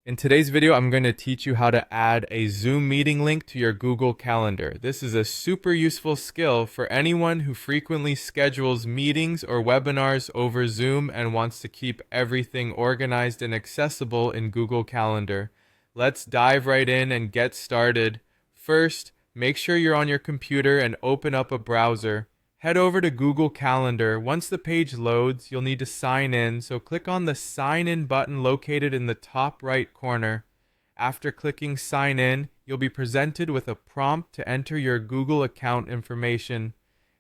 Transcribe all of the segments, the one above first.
In today's video, I'm going to teach you how to add a Zoom meeting link to your Google Calendar. This is a super useful skill for anyone who frequently schedules meetings or webinars over Zoom and wants to keep everything organized and accessible in Google Calendar. Let's dive right in and get started. First, make sure you're on your computer and open up a browser. Head over to Google Calendar. Once the page loads, you'll need to sign in, so click on the Sign In button located in the top right corner. After clicking Sign In, you'll be presented with a prompt to enter your Google account information.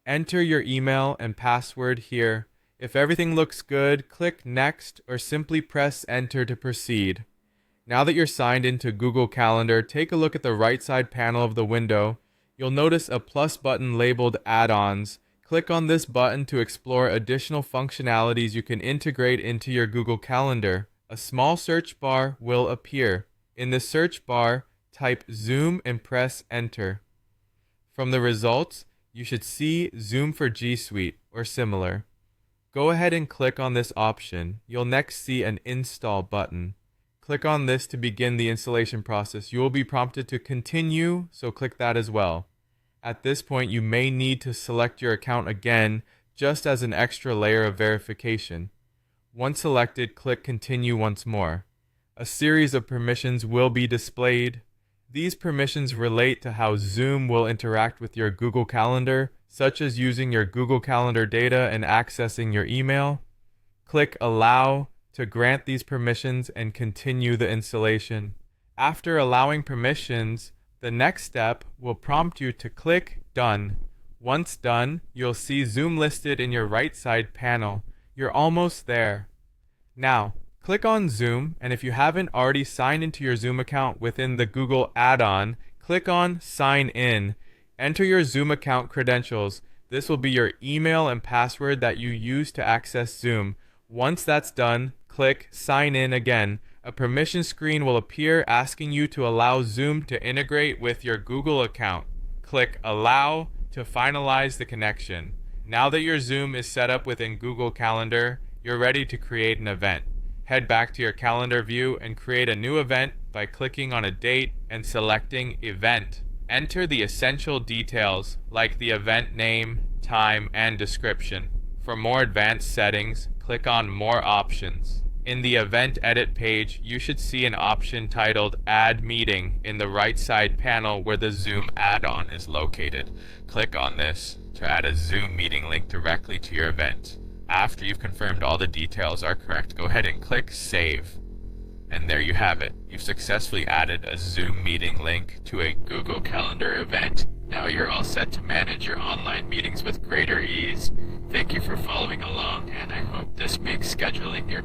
Enter your email and password here. If everything looks good, click Next or simply press Enter to proceed. Now that you're signed into Google Calendar, take a look at the right side panel of the window. You'll notice a plus button labeled Add-ons. Click on this button to explore additional functionalities you can integrate into your Google Calendar. A small search bar will appear. In the search bar, type Zoom and press Enter. From the results, you should see Zoom for G Suite or similar. Go ahead and click on this option. You'll next see an Install button. Click on this to begin the installation process. You will be prompted to continue, so click that as well. At this point, you may need to select your account again, just as an extra layer of verification. Once selected, click Continue once more. A series of permissions will be displayed. These permissions relate to how Zoom will interact with your Google Calendar, such as using your Google Calendar data and accessing your email. Click Allow to grant these permissions and continue the installation. After allowing permissions, the next step will prompt you to click Done. Once done, you'll see Zoom listed in your right side panel. You're almost there. Now, click on Zoom, and if you haven't already signed into your Zoom account within the Google add-on, click on Sign In. Enter your Zoom account credentials. This will be your email and password that you use to access Zoom. Once that's done, click Sign In again. A permission screen will appear asking you to allow Zoom to integrate with your Google account. Click Allow to finalize the connection. Now that your Zoom is set up within Google Calendar, you're ready to create an event. Head back to your calendar view and create a new event by clicking on a date and selecting Event. Enter the essential details like the event name, time, and description. For more advanced settings, click on More Options. In the Event Edit page, you should see an option titled Add Meeting in the right side panel where the Zoom add-on is located. Click on this to add a Zoom meeting link directly to your event. After you've confirmed all the details are correct, go ahead and click Save. And there you have it. You've successfully added a Zoom meeting link to a Google Calendar event. Now you're all set to manage your online meetings with greater ease. Thank you for following along, and I hope this makes scheduling your